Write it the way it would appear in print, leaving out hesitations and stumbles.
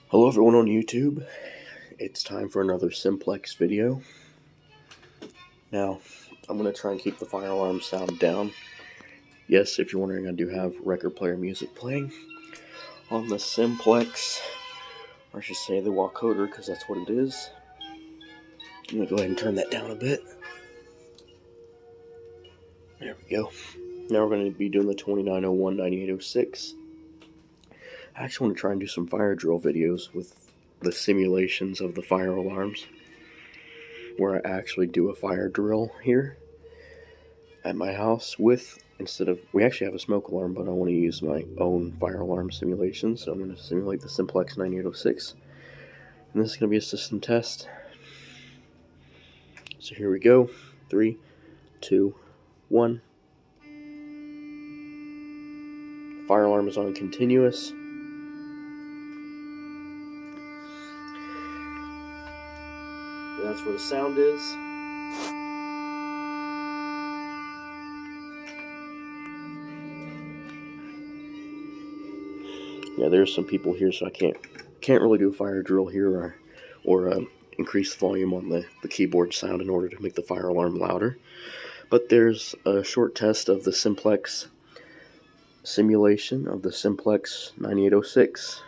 Hello everyone on YouTube, it's time for another Simplex video. Now, I'm going to try and keep the fire alarm sound down. Yes, if you're wondering, I do have record player music playing on the Simplex, or I should say the Walkoder, because that's what it is. I'm going to go ahead and turn that down a bit. There we go. Now we're going to be doing the 2901-9806. I actually want to try and do some fire drill videos with the simulations of the fire alarms, where I actually do a fire drill here at my house with, we actually have a smoke alarm, but I want to use my own fire alarm simulation, so I'm going to simulate the Simplex 9806, and this is going to be a system test. So here we go. 3, 2, 1. Fire alarm is on continuous. That's where the sound is. Yeah, there's some people here, so I can't really do a fire drill here or increase the volume on the keyboard sound in order to make the fire alarm louder. But there's a short test of the Simplex simulation of the Simplex 9806.